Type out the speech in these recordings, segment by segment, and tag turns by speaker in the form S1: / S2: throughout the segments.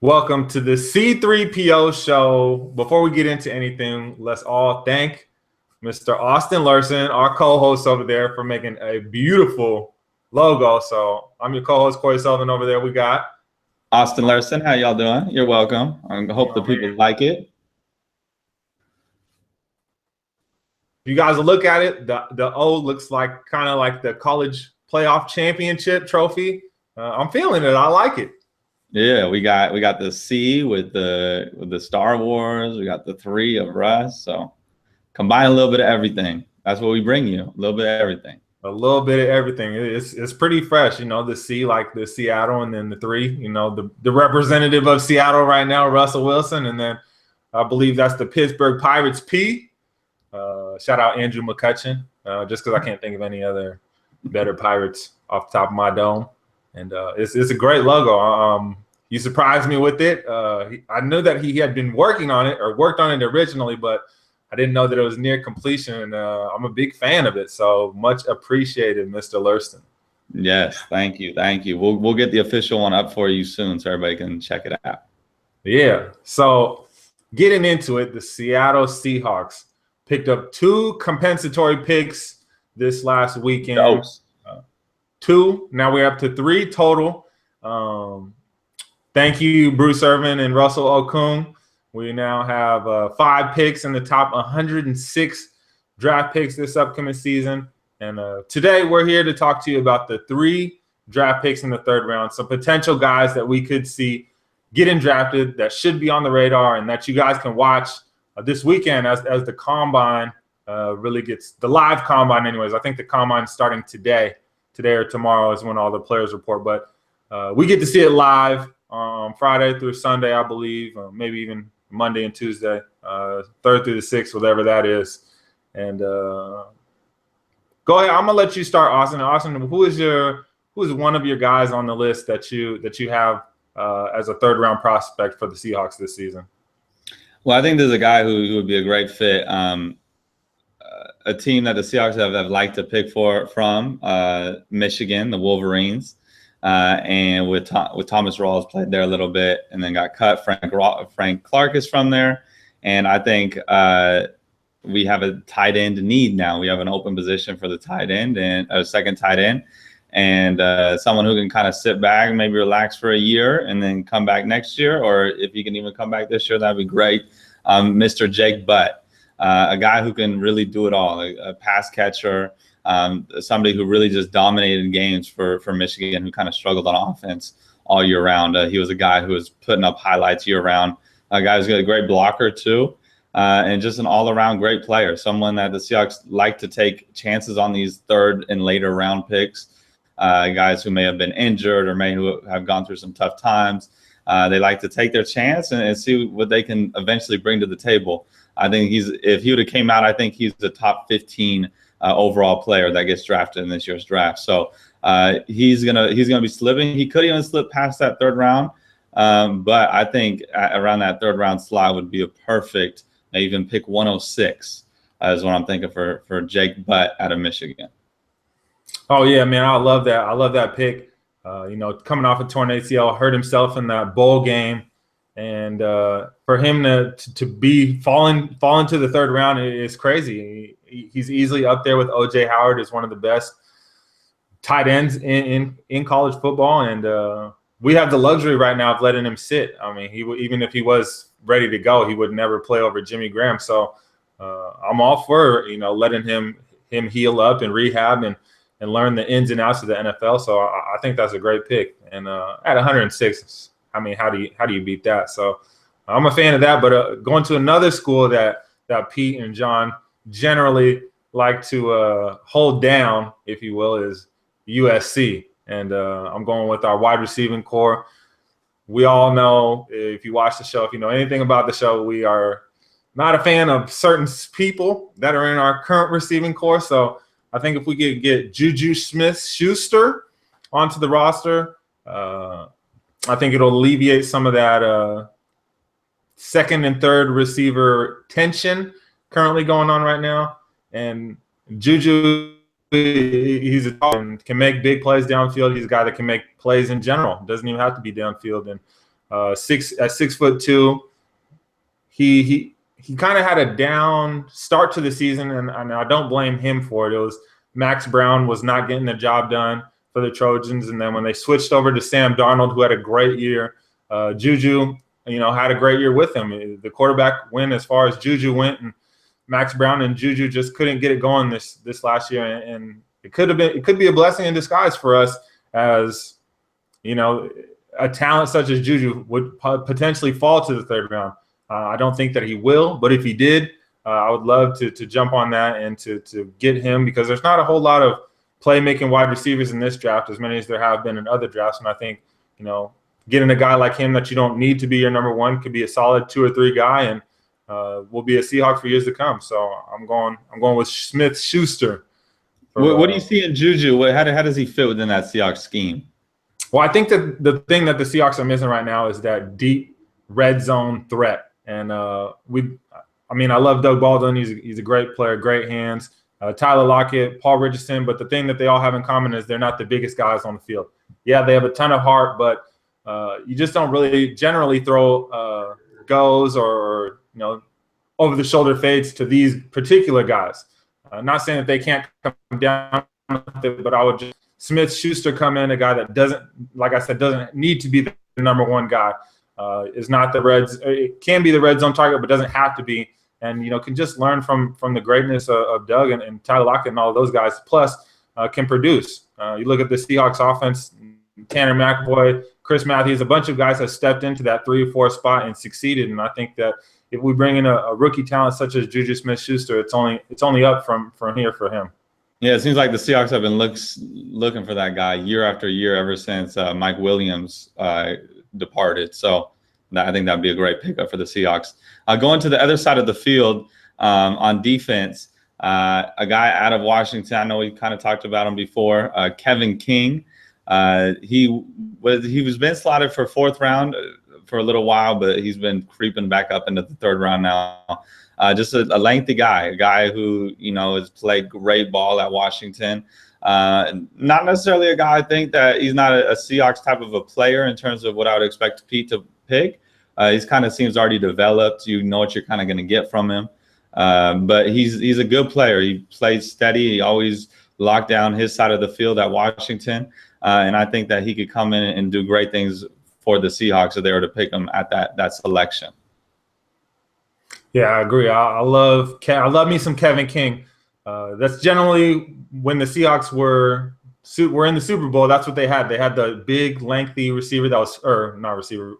S1: Welcome to the C3PO show. Before we get into anything, let's all thank Mr. Austin Lersten, our co-host over there, for making a beautiful logo. So I'm your co-host, Corey Sullivan. Over there, we got
S2: Austin Lersten. How y'all doing? You're welcome. I hope the people like it.
S1: If you guys look at it, the O looks like kind of like the college playoff championship trophy. I'm feeling it. I like it.
S2: Yeah, we got the C with the Star Wars. We got the 3 of Russ. So combine a little bit of everything. That's what we bring you. A little bit of everything.
S1: A little bit of everything. It's pretty fresh, the C, like the Seattle, and then the 3, the representative of Seattle right now, Russell Wilson, and then I believe that's the Pittsburgh Pirates P. Shout out Andrew McCutcheon, just because I can't think of any other better Pirates off the top of my dome. And it's a great logo. You surprised me with it. I knew that he had been working on it or worked on it originally, but I didn't know that it was near completion. And I'm a big fan of it. So much appreciated, Mr. Lersten.
S2: Yes, thank you. We'll get the official one up for you soon so everybody can check it out.
S1: Yeah. So getting into it, the Seattle Seahawks picked up 2 compensatory picks this last weekend. 2. Now we're up to 3 total. Thank you, Bruce Irvin and Russell Okung. We now have 5 picks in the top 106 draft picks this upcoming season. And today we're here to talk to you about the 3 draft picks in the 3rd round. Some potential guys that we could see getting drafted that should be on the radar and that you guys can watch this weekend as the combine really gets – the live combine anyways. I think the combine is starting today. Today or tomorrow is when all the players report. But we get to see it live on Friday through Sunday, I believe, maybe even Monday and Tuesday, 3rd through the 6th, whatever that is. And go ahead. I'm gonna let you start, Austin. Austin, who is one of your guys on the list that you have as a 3rd round prospect for the Seahawks this season?
S2: Well, I think there's a guy who would be a great fit. A team that the Seahawks have liked to pick from Michigan, the Wolverines, and with Thomas Rawls played there a little bit and then got cut. Frank Clark is from there, and I think we have a tight end need now. We have an open position for the tight end and a second tight end, and someone who can kind of sit back, maybe relax for a year, and then come back next year, or if he can even come back this year, that'd be great. Mr. Jake Butt. A guy who can really do it all, a pass catcher, somebody who really just dominated games for Michigan, who kind of struggled on offense all year round. He was a guy who was putting up highlights year round. A guy who's a great blocker too, and just an all-around great player. Someone that the Seahawks like to take chances on these 3rd and later round picks. Guys who may have been injured or may have gone through some tough times. They like to take their chance and see what they can eventually bring to the table. I think if he would have came out, I think he's the top 15 overall player that gets drafted in this year's draft. So he's gonna be slipping. He could even slip past that 3rd round, but I think around that 3rd round slot would be a perfect, even pick 106 is what I'm thinking for Jake Butt out of Michigan.
S1: Oh yeah, man, I love that. I love that pick. Coming off a torn ACL, hurt himself in that bowl game. And for him to be falling to the 3rd round is crazy. He's easily up there with O.J. Howard as one of the best tight ends in college football. And we have the luxury right now of letting him sit. I mean, even if he was ready to go, he would never play over Jimmy Graham. So I'm all for letting him heal up and rehab and learn the ins and outs of the NFL. So I think that's a great pick. And at 106. I mean, how do you beat that? So I'm a fan of that. But going to another school that Pete and John generally like to hold down, if you will, is USC. And I'm going with our wide receiving core. We all know, if you watch the show, if you know anything about the show, we are not a fan of certain people that are in our current receiving core. So I think if we could get Juju Smith-Schuster onto the roster, I think it'll alleviate some of that 2nd and 3rd receiver tension currently going on right now. And Juju, he's a dog and can make big plays downfield. He's a guy that can make plays in general. Doesn't even have to be downfield. And At 6'2". He kind of had a down start to the season, and I don't blame him for it. It was Max Brown was not getting the job done for the Trojans, and then when they switched over to Sam Darnold, who had a great year, Juju, had a great year with him. The quarterback went as far as Juju went, and Max Brown and Juju just couldn't get it going this last year, and it could be a blessing in disguise for us, as a talent such as Juju would potentially fall to the third round. I don't think that he will, but if he did, I would love to jump on that and to get him, because there's not a whole lot of playmaking wide receivers in this draft, as many as there have been in other drafts. And I think, getting a guy like him that you don't need to be your number one could be a solid 2 or 3 guy, and will be a Seahawk for years to come. So I'm going with Smith-Schuster.
S2: What do you see in Juju? How does he fit within that Seahawks scheme?
S1: Well, I think that the thing that the Seahawks are missing right now is that deep red zone threat. And I love Doug Baldwin. He's a great player, great hands. Tyler Lockett, Paul Richardson. But the thing that they all have in common is they're not the biggest guys on the field. Yeah, they have a ton of heart, but you just don't really generally throw goes or over the shoulder fades to these particular guys. Not saying that they can't come down with it, but I would just Smith-Schuster come in, a guy that doesn't need to be the number one guy. Is not it can be the red zone target, but doesn't have to be, and can just learn from the greatness of Doug and Tyler Lockett and all of those guys. Plus, can produce. You look at the Seahawks offense: Tanner McAvoy, Chris Matthews, a bunch of guys have stepped into that 3 or 4 spot and succeeded. And I think that if we bring in a rookie talent such as Juju Smith-Schuster, it's only up from here for him.
S2: Yeah, it seems like the Seahawks have been looking for that guy year after year ever since Mike Williams departed. So I think that'd be a great pickup for the Seahawks. Going to the other side of the field on defense, a guy out of Washington. I know we kind of talked about him before. Kevin King. He was been slotted for 4th round for a little while, but he's been creeping back up into the 3rd round now. Just a lengthy guy, a guy who has played great ball at Washington. Not necessarily a guy, I think, that he's not a Seahawks type of a player in terms of what I would expect Pete to pick. He's kind of seems already developed. You know what you're kind of going to get from him. But he's a good player. He plays steady. He always locked down his side of the field at Washington. And I think that he could come in and do great things for the Seahawks if they were to pick him at that selection.
S1: Yeah, I agree. I love me some Kevin King. That's generally when the Seahawks were in the Super Bowl. That's what they had. They had the big, lengthy receiver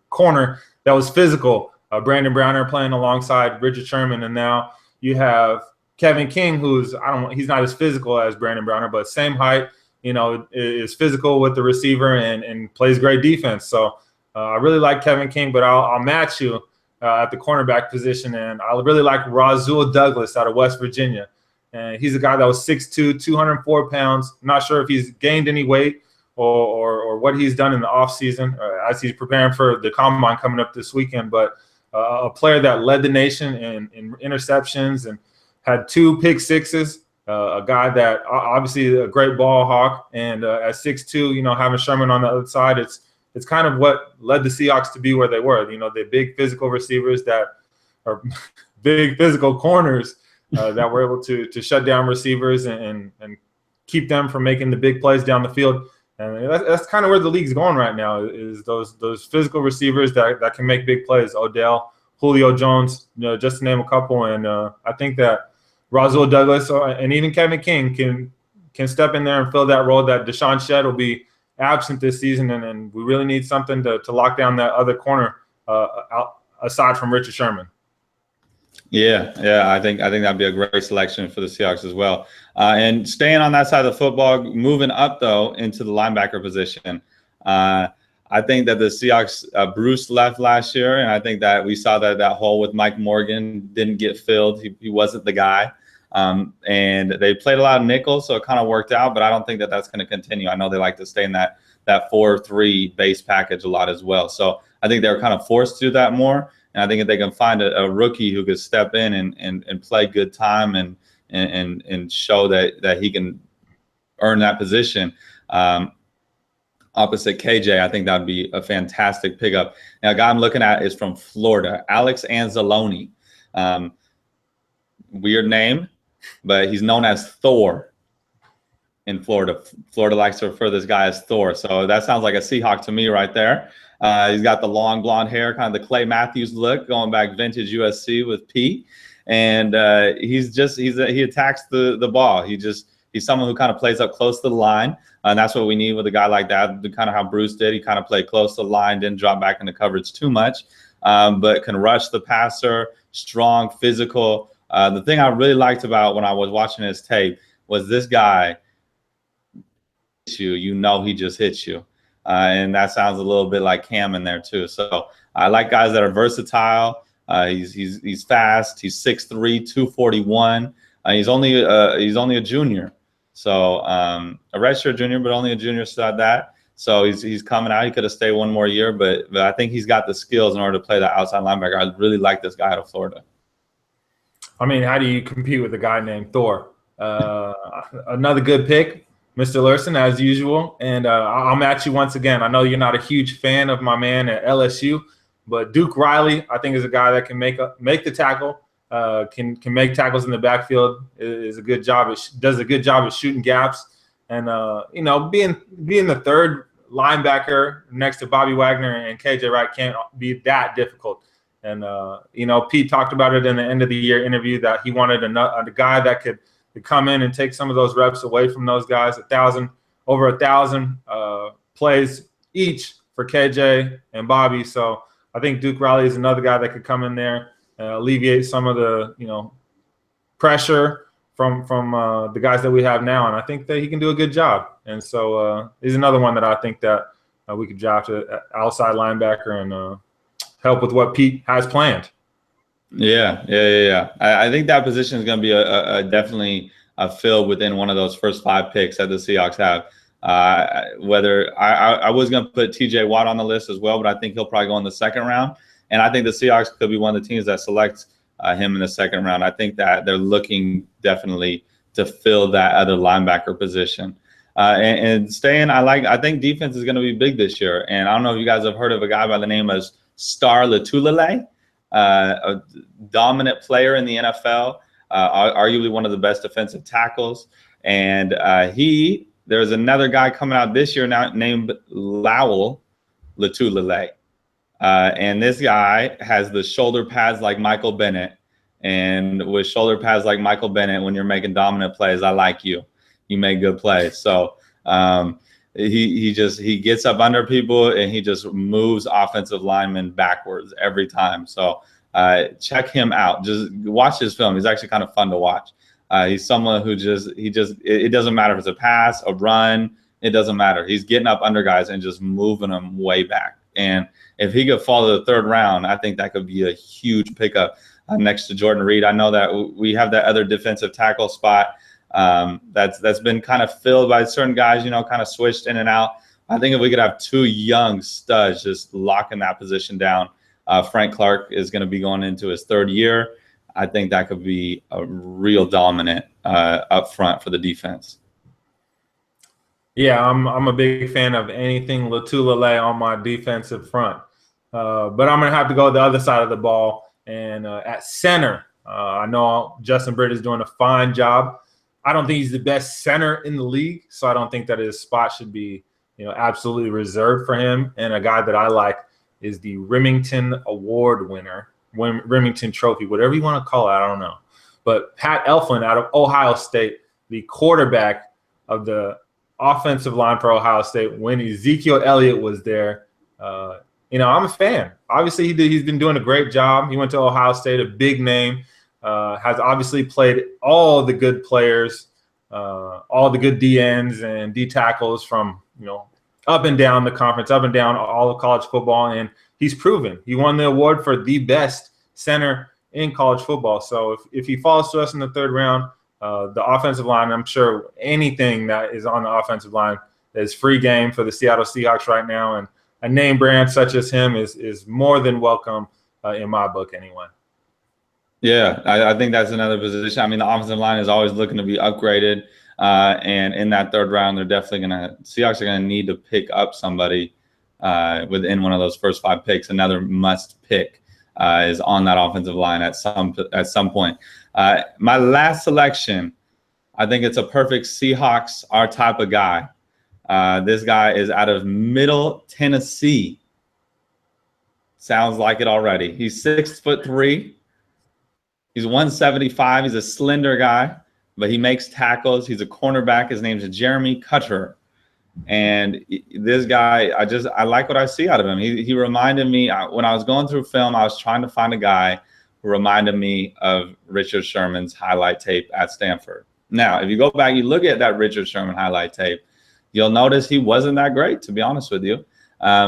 S1: corner that was physical. Brandon Browner playing alongside Richard Sherman, and now you have Kevin King, who's he's not as physical as Brandon Browner, but same height. Is physical with the receiver and plays great defense. So I really like Kevin King, but I'll match you at the cornerback position, and I really like Rasul Douglas out of West Virginia. And he's a guy that was 6'2", 204 pounds. I'm not sure if he's gained any weight or what he's done in the offseason as he's preparing for the Combine coming up this weekend, but a player that led the nation in interceptions and had 2 pick sixes. A guy that obviously a great ball hawk, and at 6'2", having Sherman on the other side, it's kind of what led the Seahawks to be where they were. The big physical receivers that are big physical corners that were able to shut down receivers and keep them from making the big plays down the field. And that's kind of where the league's going right now, is those physical receivers that can make big plays. Odell, Julio Jones, just to name a couple. And I think that Rasul Douglas and even Kevin King can step in there and fill that role that Deshaun Shedd will be absent this season, and we really need something to lock down that other corner aside from Richard Sherman.
S2: Yeah, I think that'd be a great selection for the Seahawks as well. And staying on that side of the football, moving up though into the linebacker position. I think that the Seahawks, Bruce left last year, and I think that we saw that hole with Mike Morgan didn't get filled. He wasn't the guy. And they played a lot of nickel, so it kind of worked out, but I don't think that that's going to continue. I know they like to stay in that 4-3 base package a lot as well. So I think they're kind of forced to do that more. And I think if they can find a rookie who could step in and play good time and show that he can earn that position, opposite KJ. I think that would be a fantastic pickup. Now, a guy I'm looking at is from Florida, Alex Anzalone. Weird name, but he's known as Thor in Florida. Florida likes to refer to this guy as Thor. So that sounds like a Seahawk to me right there. He's got the long blonde hair, kind of the Clay Matthews look, going back vintage USC with P. And he attacks the ball. He's someone who kind of plays up close to the line. And that's what we need with a guy like that, kind of how Bruce did. He kind of played close to the line, didn't drop back into coverage too much, but can rush the passer, strong, physical. The thing I really liked about when I was watching his tape was this guy, he just hits you. And that sounds a little bit like Cam in there too. So I like guys that are versatile. He's fast. He's 6'3", 241. He's only a junior. So a redshirt junior, but only a junior stud that. So he's coming out. He could have stayed one more year, but I think he's got the skills in order to play that outside linebacker. I really like this guy out of Florida.
S1: I mean, how do you compete with a guy named Thor? Another good pick, Mr. Lersten, as usual. And I'll match you once again. I know you're not a huge fan of my man at LSU, but Duke Riley, I think, is a guy that can make the tackle, can make tackles in the backfield. Does a good job at shooting gaps, and being the third linebacker next to Bobby Wagner and KJ Wright can't be that difficult. And Pete talked about it in the end of the year interview that he wanted a guy that could come in and take some of those reps away from those guys. Over 1,000 plays each for KJ and Bobby. So I think Duke Riley is another guy that could come in there, alleviate some of the pressure from the guys that we have now, and I think that he can do a good job. And so he's another one that I think that we could draft an outside linebacker and help with what Pete has planned.
S2: Yeah. I think that position is going to be definitely a fill within one of those first 5 picks that the Seahawks have. Whether I was going to put T.J. Watt on the list as well, but I think he'll probably go in the second round. And I think the Seahawks could be one of the teams that selects him in the second round. I think that they're looking definitely to fill that other linebacker position. And staying, I think defense is going to be big this year. And I don't know if you guys have heard of a guy by the name of Star Lotulelei, a dominant player in the NFL, arguably one of the best defensive tackles. And there's another guy coming out this year now named Lowell Lotulelei. And this guy has the shoulder pads like Michael Bennett. And with shoulder pads like Michael Bennett, when you're making dominant plays, I like you. You make good plays. So he gets up under people and he just moves offensive linemen backwards every time. So check him out. Just watch his film. He's actually kind of fun to watch. He's someone who it doesn't matter if it's a pass, a run, it doesn't matter. He's getting up under guys and just moving them way back. And if he could fall to the third round, I think that could be a huge pickup next to Jordan Reed. I know that we have that other defensive tackle spot that's been kind of filled by certain guys, kind of switched in and out. I think if we could have 2 young studs just locking that position down, Frank Clark is going to be going into his 3rd year. I think that could be a real dominant up front for the defense.
S1: Yeah, I'm a big fan of anything Lotulelei on my defensive front. But I'm going to have to go the other side of the ball. And at center, I know Justin Britt is doing a fine job. I don't think he's the best center in the league, so I don't think that his spot should be, absolutely reserved for him. And a guy that I like is the Remington Award winner, Remington Trophy, whatever you want to call it, I don't know. But Pat Elflein out of Ohio State, the quarterback of the offensive line for Ohio State when Ezekiel Elliott was there. I'm a fan. Obviously, he's been doing a great job. He went to Ohio State, a big name. Has obviously played all the good players, all the good DNs and D tackles from, up and down the conference, up and down all of college football. And he's proven. He won the award for the best center in college football. So if he falls to us in the 3rd round, the offensive line, I'm sure anything that is on the offensive line is free game for the Seattle Seahawks right now. And a name brand such as him is more than welcome in my book anyway.
S2: Yeah, I think that's another position. I mean, the offensive line is always looking to be upgraded. And in that third round, Seahawks are gonna need to pick up somebody within one of those first 5 picks. Another must pick is on that offensive line at some point. My last selection, I think it's a perfect Seahawks, our type of guy. This guy is out of Middle Tennessee. Sounds like it already. He's 6'3". He's 175. He's a slender guy, but he makes tackles. He's a cornerback. His name's Jeremy Cutrer. And this guy, I like what I see out of him. He reminded me, when I was going through film, I was trying to find a guy who reminded me of Richard Sherman's highlight tape at Stanford. Now, if you go back, you look at that Richard Sherman highlight tape, you'll notice he wasn't that great, to be honest with you.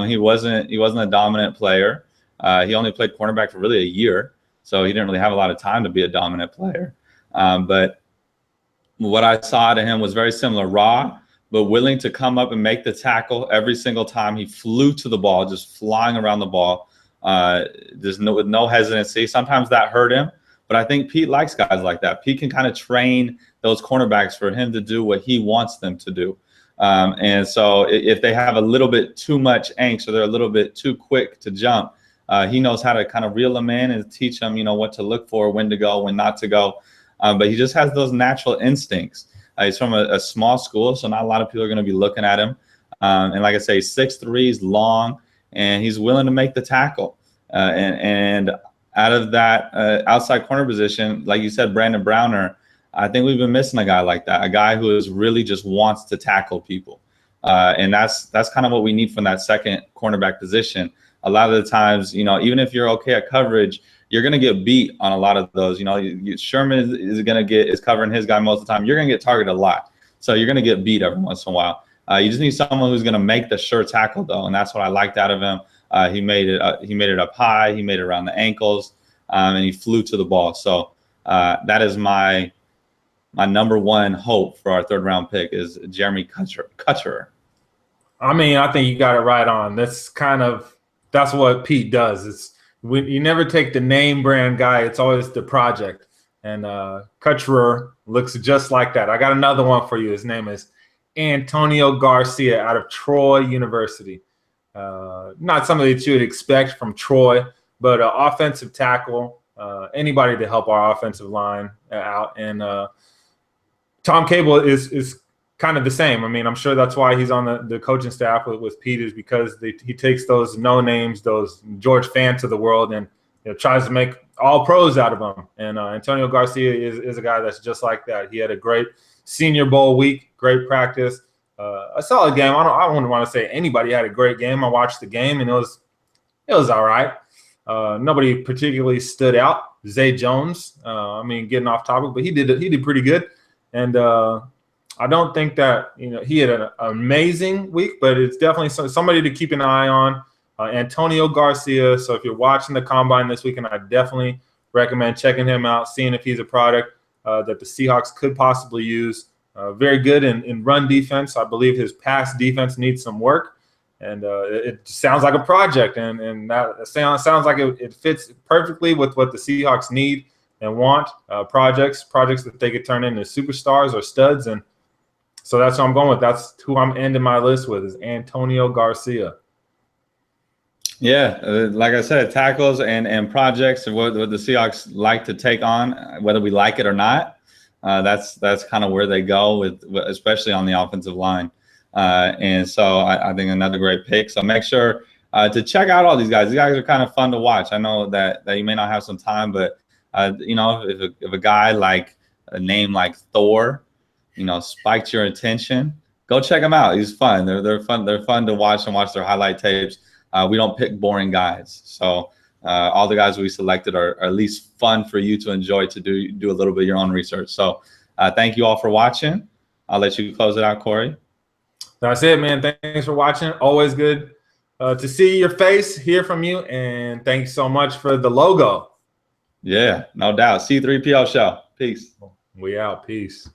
S2: He wasn't a dominant player. He only played cornerback for really a year, so he didn't really have a lot of time to be a dominant player. But what I saw out of him was very similar, raw, but willing to come up and make the tackle every single time. He flew to the ball, just flying around the ball, with no hesitancy. Sometimes that hurt him, but I think Pete likes guys like that. Pete can kind of train those cornerbacks for him to do what he wants them to do. And so if they have a little bit too much angst or they're a little bit too quick to jump, he knows how to kind of reel them in and teach them, what to look for, when to go, when not to go. But he just has those natural instincts. He's from a small school, so not a lot of people are going to be looking at him. And like I say, 6'3", he's long, and he's willing to make the tackle. And out of that outside corner position, like you said, Brandon Browner, I think we've been missing a guy like that, a guy who is really just wants to tackle people. And that's kind of what we need from that second cornerback position. A lot of the times, even if you're okay at coverage, you're going to get beat on a lot of those. Sherman is covering his guy most of the time. You're going to get targeted a lot. So you're going to get beat every once in a while. You just need someone who's going to make the sure tackle, though. And that's what I liked out of him. He made it up high. He made it around the ankles, and he flew to the ball. So that is my number one hope for our third round pick is Jeremy Cutrer.
S1: I mean, I think you got it right on. That's what Pete does. You never take the name brand guy. It's always the project. And Cutrer looks just like that. I got another one for you. His name is Antonio Garcia out of Troy University. Not somebody that you would expect from Troy, but offensive tackle, anybody to help our offensive line out. And Tom Cable is kind of the same. I mean, I'm sure that's why he's on the coaching staff with Pete, is because he takes those no names, those George Fants of the world, and tries to make all pros out of them. And Antonio Garcia is a guy that's just like that. He had a great Senior Bowl week, great practice, a solid game. I wouldn't want to say anybody had a great game. I watched the game and it was all right. Nobody particularly stood out. Zay Jones, getting off topic, but he did pretty good. And I don't think that he had an amazing week, but it's definitely somebody to keep an eye on. Antonio Garcia. So if you're watching the combine this weekend, I definitely recommend checking him out, seeing if he's a product that the Seahawks could possibly use. Very good in run defense. I believe his pass defense needs some work, and it sounds like a project, and that sounds like it fits perfectly with what the Seahawks need and want. Projects that they could turn into superstars or studs, and so that's what I'm going with. That's who I'm ending my list with, is Antonio Garcia.
S2: Yeah, like I said, tackles and projects are what the Seahawks like to take on, whether we like it or not. That's kind of where they go with, especially on the offensive line. And so I think another great pick. So make sure to check out all these guys. These guys are kind of fun to watch. I know that you may not have some time, but if a guy like a name like Thor, spiked your attention, go check them out. He's fun. They're fun. They're fun to watch and watch their highlight tapes. We don't pick boring guys. So all the guys we selected are at least fun for you to enjoy, to do a little bit of your own research. So thank you all for watching. I'll let you close it out, Corey.
S1: That's it, man. Thanks for watching. Always good to see your face, hear from you, and thanks so much for the logo.
S2: Yeah, no doubt. C3PL show. Peace.
S1: We out. Peace.